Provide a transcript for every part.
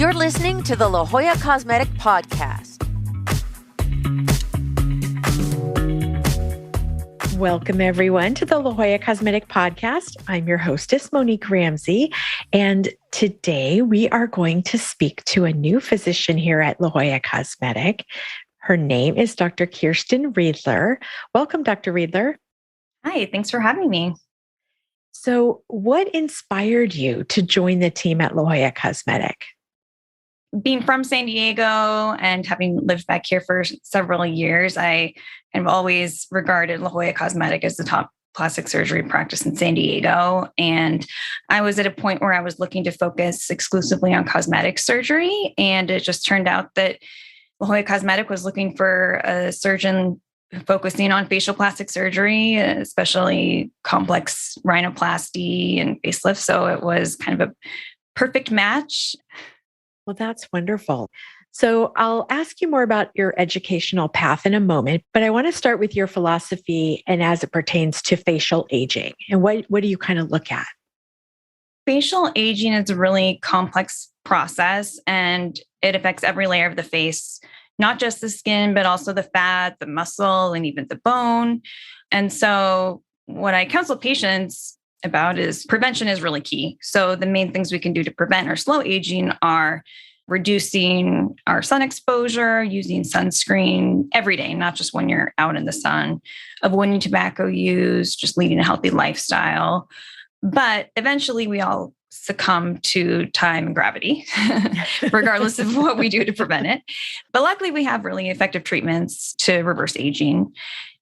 You're listening to the La Jolla Cosmetic Podcast. Welcome, everyone, to the La Jolla Cosmetic Podcast. I'm your hostess, Monique Ramsey, and today we are going to speak to a new physician here at La Jolla Cosmetic. Her name is Dr. Kiersten Riedler. Welcome, Dr. Riedler. Hi, thanks for having me. So, what inspired you to join the team at La Jolla Cosmetic? Being from San Diego and having lived back here for several years, I have always regarded La Jolla Cosmetic as the top plastic surgery practice in San Diego. And I was at a point where I was looking to focus exclusively on cosmetic surgery. And it just turned out that La Jolla Cosmetic was looking for a surgeon focusing on facial plastic surgery, especially complex rhinoplasty and facelift. So it was kind of a perfect match. Well, that's wonderful. So I'll ask you more about your educational path in a moment, but I want to start with your philosophy and as it pertains to facial aging. And what do you kind of look at? Facial aging is a really complex process, and it affects every layer of the face, not just the skin, but also the fat, the muscle, and even the bone. And so what I counsel patients about is prevention is really key. So the main things we can do to prevent or slow aging are reducing our sun exposure, using sunscreen every day, not just when you're out in the sun, avoiding tobacco use, just leading a healthy lifestyle. But eventually we all succumb to time and gravity, regardless of what we do to prevent it. But luckily we have really effective treatments to reverse aging.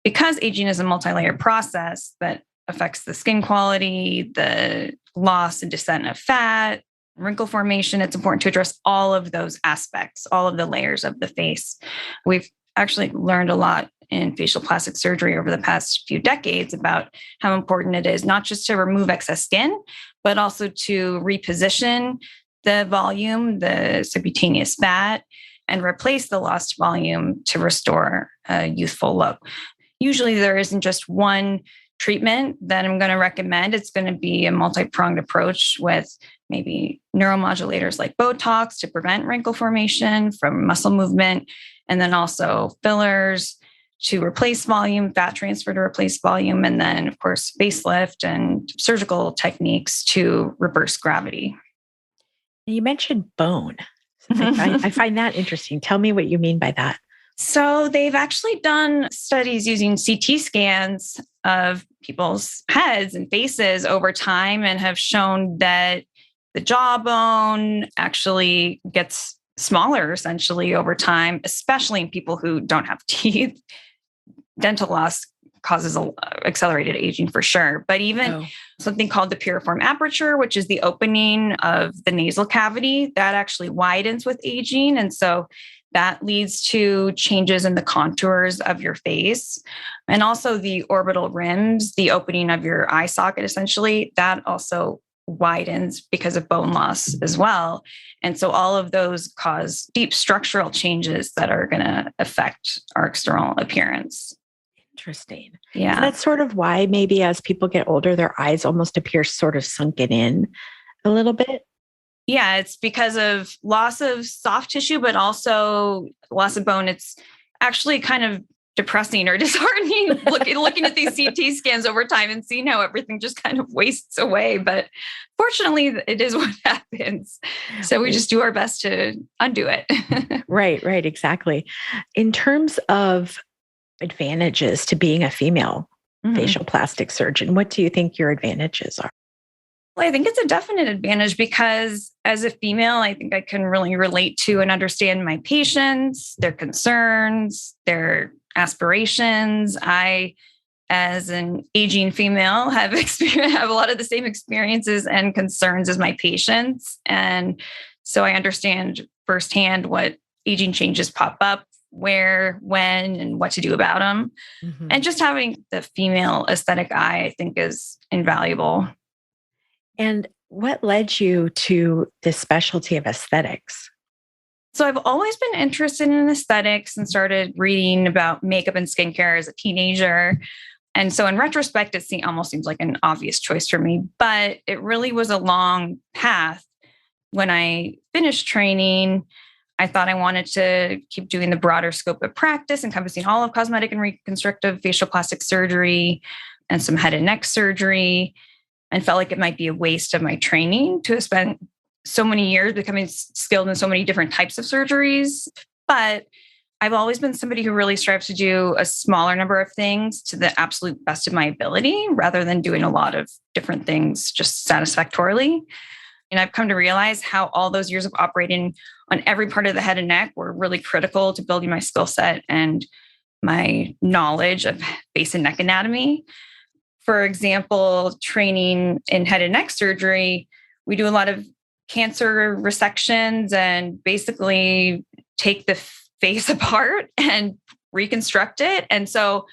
Because aging is a multi-layered process that affects the skin quality, the loss and descent of fat, wrinkle formation. It's important to address all of those aspects, all of the layers of the face. We've actually learned a lot in facial plastic surgery over the past few decades about how important it is not just to remove excess skin, but also to reposition the volume, the subcutaneous fat, and replace the lost volume to restore a youthful look. Usually there isn't just one treatment that I'm going to recommend. It's going to be a multi-pronged approach with maybe neuromodulators like Botox to prevent wrinkle formation from muscle movement, and then also fillers to replace volume, fat transfer to replace volume, and then, of course, facelift and surgical techniques to reverse gravity. You mentioned bone. I find that interesting. Tell me what you mean by that. So they've actually done studies using CT scans of people's heads and faces over time and have shown that the jawbone actually gets smaller essentially over time, especially in people who don't have teeth. Dental loss causes accelerated aging for sure, but even something called the piriform aperture, which is the opening of the nasal cavity, that actually widens with aging. And so that leads to changes in the contours of your face. And also the orbital rims, the opening of your eye socket, essentially, that also widens because of bone loss as well. And so all of those cause deep structural changes that are going to affect our external appearance. Interesting. Yeah. So that's sort of why maybe as people get older, their eyes almost appear sort of sunken in a little bit. Yeah, it's because of loss of soft tissue, but also loss of bone. It's actually kind of depressing or disheartening looking at these CT scans over time and seeing how everything just kind of wastes away. But fortunately, it is what happens. So we just do our best to undo it. Right, exactly. In terms of advantages to being a female facial plastic surgeon, what do you think your advantages are? Well, I think it's a definite advantage because as a female, I think I can really relate to and understand my patients, their concerns, their aspirations. I, as an aging female, have a lot of the same experiences and concerns as my patients. And so I understand firsthand what aging changes pop up, where, when, and what to do about them. And just having the female aesthetic eye, I think, is invaluable. And what led you to this specialty of aesthetics? So I've always been interested in aesthetics and started reading about makeup and skincare as a teenager. And so in retrospect, it almost seems like an obvious choice for me, but it really was a long path when I finished training, I thought I wanted to keep doing the broader scope of practice, encompassing all of cosmetic and reconstructive facial plastic surgery and some head and neck surgery, and felt like it might be a waste of my training to have spent so many years becoming skilled in so many different types of surgeries. But I've always been somebody who really strives to do a smaller number of things to the absolute best of my ability, rather than doing a lot of different things just satisfactorily. And I've come to realize how all those years of operating on every part of the head and neck were really critical to building my skill set and my knowledge of face and neck anatomy. For example, training in head and neck surgery, we do a lot of cancer resections and basically take the face apart and reconstruct it. And so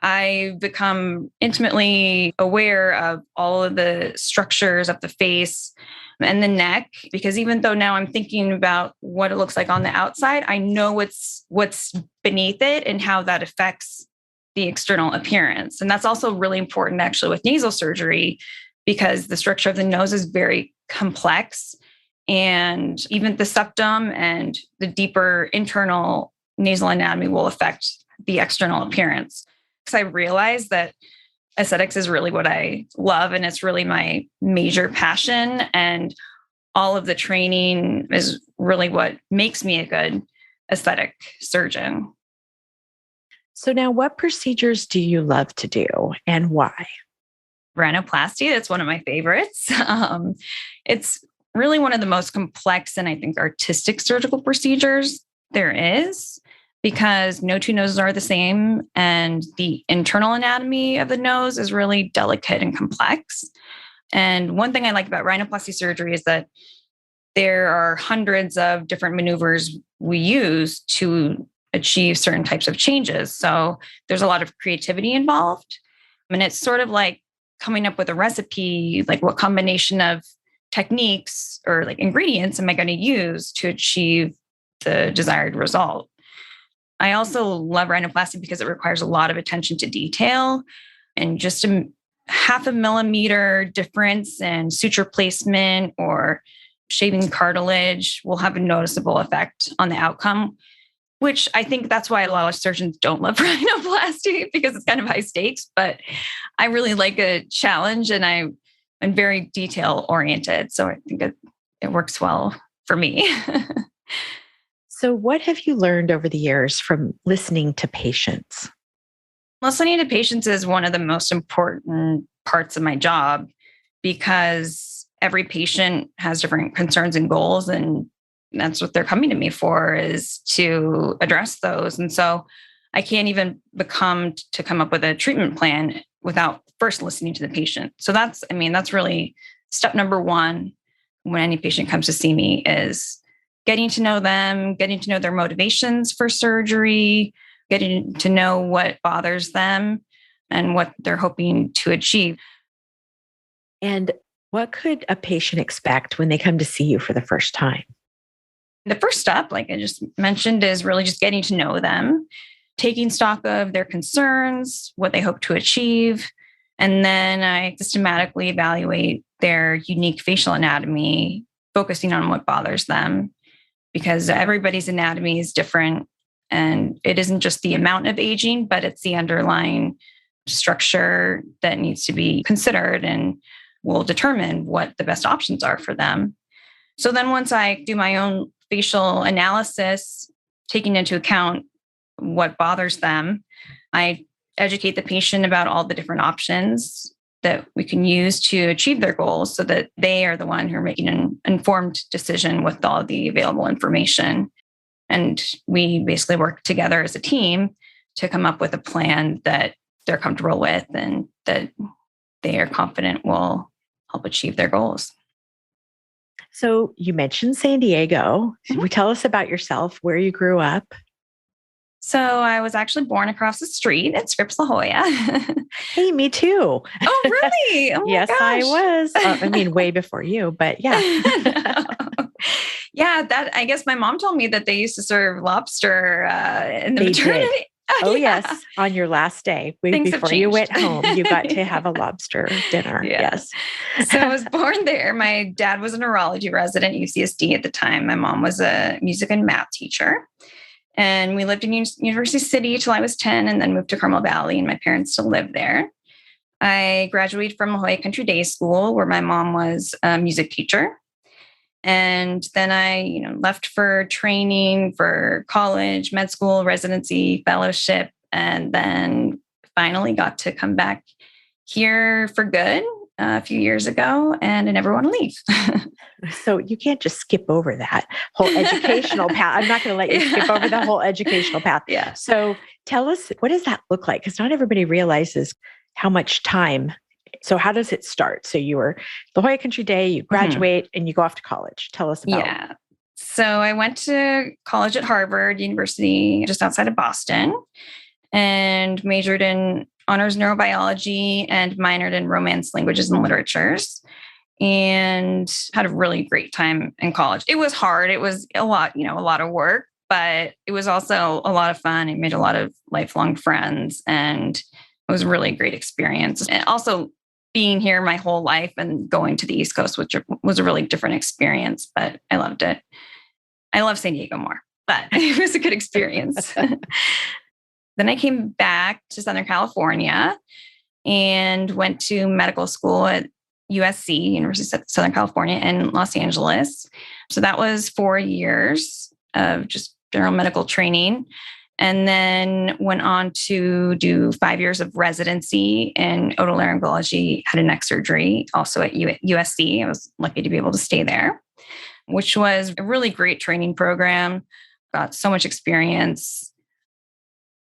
I've become intimately aware of all of the structures of the face and the neck, because even though now I'm thinking about what it looks like on the outside, I know what's beneath it and how that affects the external appearance. And that's also really important actually with nasal surgery, because the structure of the nose is very complex. And even the septum and the deeper internal nasal anatomy will affect the external appearance. Because I realized that aesthetics is really what I love, and it's really my major passion. And all of the training is really what makes me a good aesthetic surgeon. So now what procedures do you love to do and why? Rhinoplasty, that's one of my favorites. It's really one of the most complex and I think artistic surgical procedures there is, because no two noses are the same. And the internal anatomy of the nose is really delicate and complex. And one thing I like about rhinoplasty surgery is that there are hundreds of different maneuvers we use to achieve certain types of changes. So there's a lot of creativity involved. And it's sort of like coming up with a recipe, like what combination of techniques or like ingredients am I going to use to achieve the desired result. I also love rhinoplasty because it requires a lot of attention to detail, and just a half a millimeter difference in suture placement or shaving cartilage will have a noticeable effect on the outcome, which I think that's why a lot of surgeons don't love rhinoplasty, because it's kind of high stakes. But I really like a challenge, and I'm very detail oriented. So I think it works well for me. So what have you learned over the years from listening to patients? Listening to patients is one of the most important parts of my job, because every patient has different concerns and goals, and that's what they're coming to me for, is to address those. And so I can't even come up with a treatment plan without first listening to the patient. So that's really step number one when any patient comes to see me, is getting to know them, getting to know their motivations for surgery, getting to know what bothers them and what they're hoping to achieve. And what could a patient expect when they come to see you for the first time? The first step, like I just mentioned, is really just getting to know them, taking stock of their concerns, what they hope to achieve. And then I systematically evaluate their unique facial anatomy, focusing on what bothers them, because everybody's anatomy is different. And it isn't just the amount of aging, but it's the underlying structure that needs to be considered and will determine what the best options are for them. So then once I do my own facial analysis, taking into account what bothers them, I educate the patient about all the different options that we can use to achieve their goals, so that they are the one who are making an informed decision with all the available information. And we basically work together as a team to come up with a plan that they're comfortable with and that they are confident will help achieve their goals. So you mentioned San Diego. Mm-hmm. Tell us about yourself, where you grew up. So I was actually born across the street at Scripps La Jolla. Hey, me too. Oh, really? Oh, yes, gosh. I was. Way before you, but yeah. Yeah, that I guess my mom told me that they used to serve lobster in the They maternity. did. Oh, Yeah. yes. On your last day, Things have before you went changed. home, you got to Yeah. have a lobster dinner. Yeah. Yes. So I was born there. My dad was a neurology resident at UCSD at the time. My mom was a music and math teacher. And we lived in University City till I was 10 and then moved to Carmel Valley, and my parents still live there. I graduated from La Jolla Country Day School, where my mom was a music teacher. And then I, left for training for college, med school, residency, fellowship, and then finally got to come back here for good a few years ago, and I never want to leave. So you can't just skip over that whole educational path. I'm not going to let you skip over the whole educational path. Yeah. So tell us, what does that look like? Because not everybody realizes how much time. So how does it start? So you were La Jolla Country Day, you graduate and you go off to college. Tell us about. Yeah. So I went to college at Harvard University, just outside of Boston, and majored in honors neurobiology and minored in romance languages and literatures, and had a really great time in college. It was hard. It was a lot of work, but it was also a lot of fun. I made a lot of lifelong friends, and it was a really great experience. And also being here my whole life and going to the East Coast, which was a really different experience, but I loved it. I love San Diego more, but it was a good experience. Then I came back to Southern California and went to medical school at USC, University of Southern California in Los Angeles. So that was 4 years of just general medical training. And then went on to do 5 years of residency in otolaryngology, head and neck surgery, also at USC. I was lucky to be able to stay there, which was a really great training program. Got so much experience.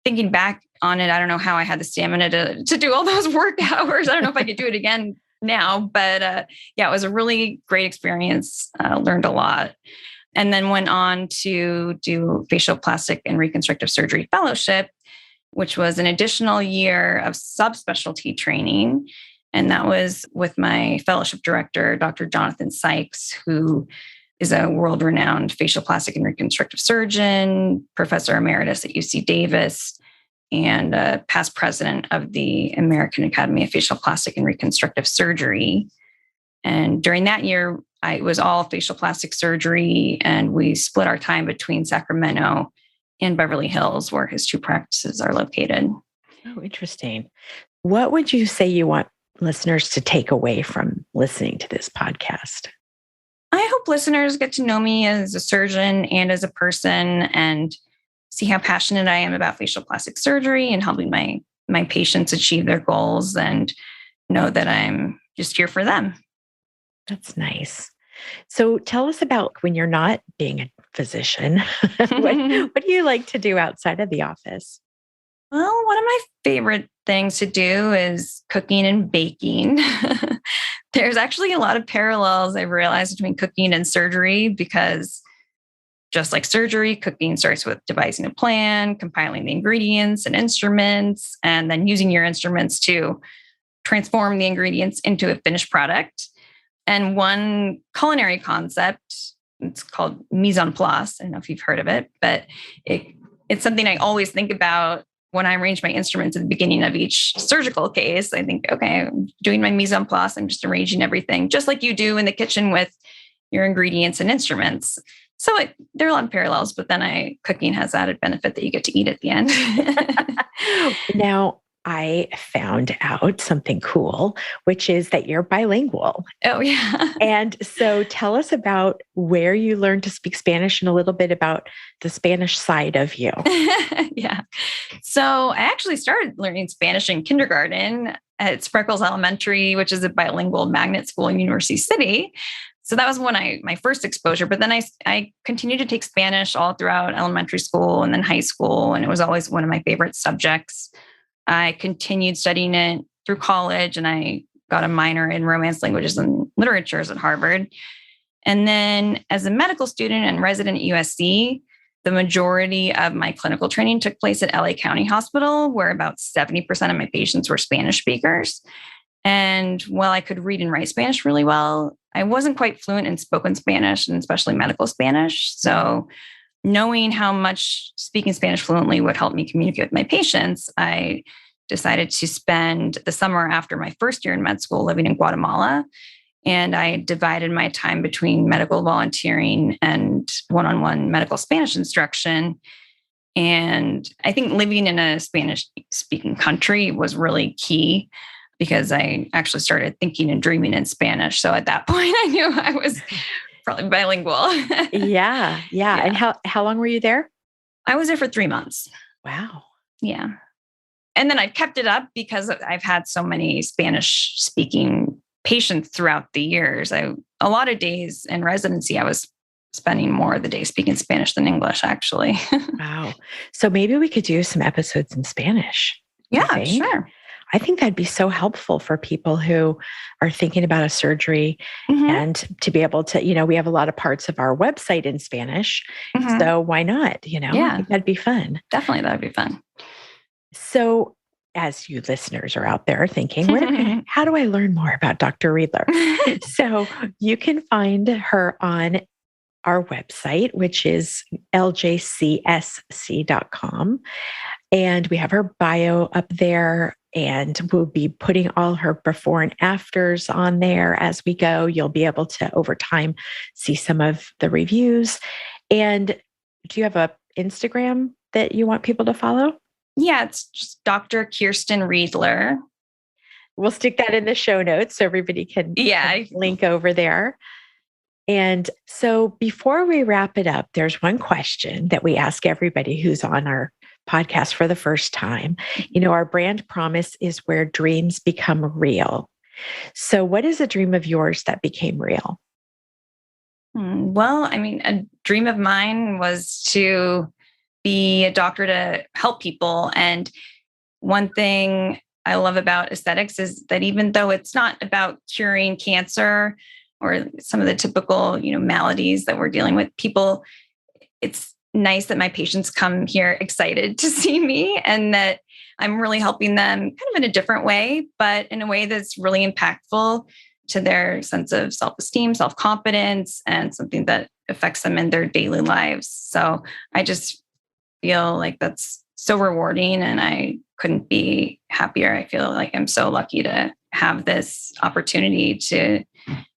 Thinking back on it, I don't know how I had the stamina to do all those work hours. I don't know if I could do it again now, but it was a really great experience. Learned a lot. And then went on to do facial plastic and reconstructive surgery fellowship, which was an additional year of subspecialty training. And that was with my fellowship director, Dr. Jonathan Sykes, who is a world-renowned facial plastic and reconstructive surgeon, professor emeritus at UC Davis, and a past president of the American Academy of Facial Plastic and Reconstructive Surgery. And during that year, it was all facial plastic surgery, and we split our time between Sacramento and Beverly Hills, where his two practices are located. Oh, interesting. What would you say you want listeners to take away from listening to this podcast? I hope listeners get to know me as a surgeon and as a person, and see how passionate I am about facial plastic surgery and helping my patients achieve their goals, and know that I'm just here for them. That's nice. So tell us about when you're not being a physician. What do you like to do outside of the office? Well, one of my favorite things to do is cooking and baking. There's actually a lot of parallels I've realized between cooking and surgery, because just like surgery, cooking starts with devising a plan, compiling the ingredients and instruments, and then using your instruments to transform the ingredients into a finished product. And one culinary concept, it's called mise en place. I don't know if you've heard of it, but it's something I always think about when I arrange my instruments at the beginning of each surgical case. I think, okay, I'm doing my mise en place. I'm just arranging everything just like you do in the kitchen with your ingredients and instruments. So there are a lot of parallels, but then cooking has added benefit that you get to eat at the end. Now, I found out something cool, which is that you're bilingual. Oh, yeah. And so tell us about where you learned to speak Spanish and a little bit about the Spanish side of you. Yeah. So I actually started learning Spanish in kindergarten at Sprinkles Elementary, which is a bilingual magnet school in University City. So that was my first exposure. But then I continued to take Spanish all throughout elementary school and then high school. And it was always one of my favorite subjects. I continued studying it through college, and I got a minor in romance languages and literatures at Harvard. And then as a medical student and resident at USC, the majority of my clinical training took place at LA County Hospital, where about 70% of my patients were Spanish speakers. And while I could read and write Spanish really well, I wasn't quite fluent in spoken Spanish, and especially medical Spanish. So knowing how much speaking Spanish fluently would help me communicate with my patients, I decided to spend the summer after my first year in med school living in Guatemala. And I divided my time between medical volunteering and one-on-one medical Spanish instruction. And I think living in a Spanish-speaking country was really key because I actually started thinking and dreaming in Spanish. So at that point, I knew I was probably bilingual. Yeah. And how long were you there? I was there for 3 months. Wow. Yeah. And then I kept it up because I've had so many Spanish speaking patients throughout the years. A lot of days in residency, I was spending more of the day speaking Spanish than English, actually. Wow. So maybe we could do some episodes in Spanish. Yeah, sure. I think that'd be so helpful for people who are thinking about a surgery and to be able to, we have a lot of parts of our website in Spanish. So why not? I think that'd be fun. Definitely. That'd be fun. So as you listeners are out there thinking, how do I learn more about Dr. Riedler? So you can find her on our website, which is ljcsc.com. And we have her bio up there, and we'll be putting all her before and afters on there as we go. You'll be able to, over time, see some of the reviews. And do you have a Instagram that you want people to follow? Yeah, it's just Dr. Kiersten Riedler. We'll stick that in the show notes so everybody can link over there. And so before we wrap it up, there's one question that we ask everybody who's on our podcast for the first time. Our brand promise is where dreams become real. So what is a dream of yours that became real? Well, a dream of mine was to be a doctor to help people. And one thing I love about aesthetics is that even though it's not about curing cancer or some of the typical, maladies that we're dealing with, people, it's nice that my patients come here excited to see me and that I'm really helping them kind of in a different way, but in a way that's really impactful to their sense of self-esteem, self-confidence, and something that affects them in their daily lives. So I just feel like that's so rewarding and I couldn't be happier. I feel like I'm so lucky to have this opportunity to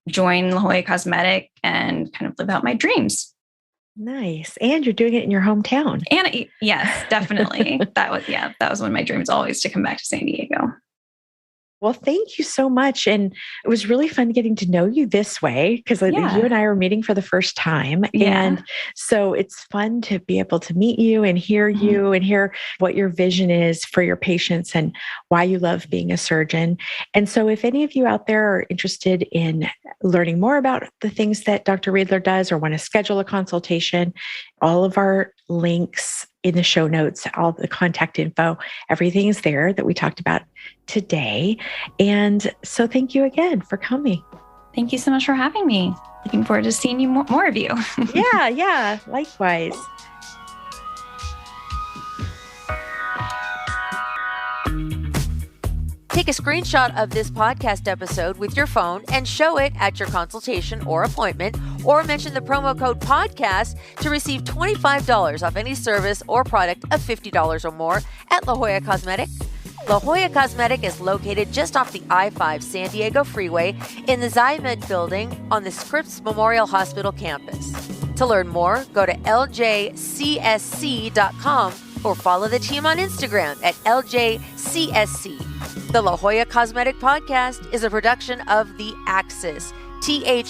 join La Jolla Cosmetic and kind of live out my dreams. Nice. And you're doing it in your hometown. And yes, definitely. That was one of my dreams always, to come back to San Diego. Well, thank you so much. And it was really fun getting to know you this way because you and I are meeting for the first time. Yeah. And so it's fun to be able to meet you and hear you and hear what your vision is for your patients and why you love being a surgeon. And so if any of you out there are interested in learning more about the things that Dr. Riedler does or want to schedule a consultation, all of our links in the show notes, all the contact info, everything is there that we talked about today. And so thank you again for coming. Thank you so much for having me. Looking forward to seeing you more of you. Yeah, likewise. Take a screenshot of this podcast episode with your phone and show it at your consultation or appointment, or mention the promo code podcast to receive $25 off any service or product of $50 or more at La Jolla Cosmetic. La Jolla Cosmetic is located just off the I-5 San Diego Freeway in the Zymed building on the Scripps Memorial Hospital campus. To learn more, go to ljcsc.com or follow the team on Instagram at ljcsc. The La Jolla Cosmetic Podcast is a production of The Axis, TheAxis.io.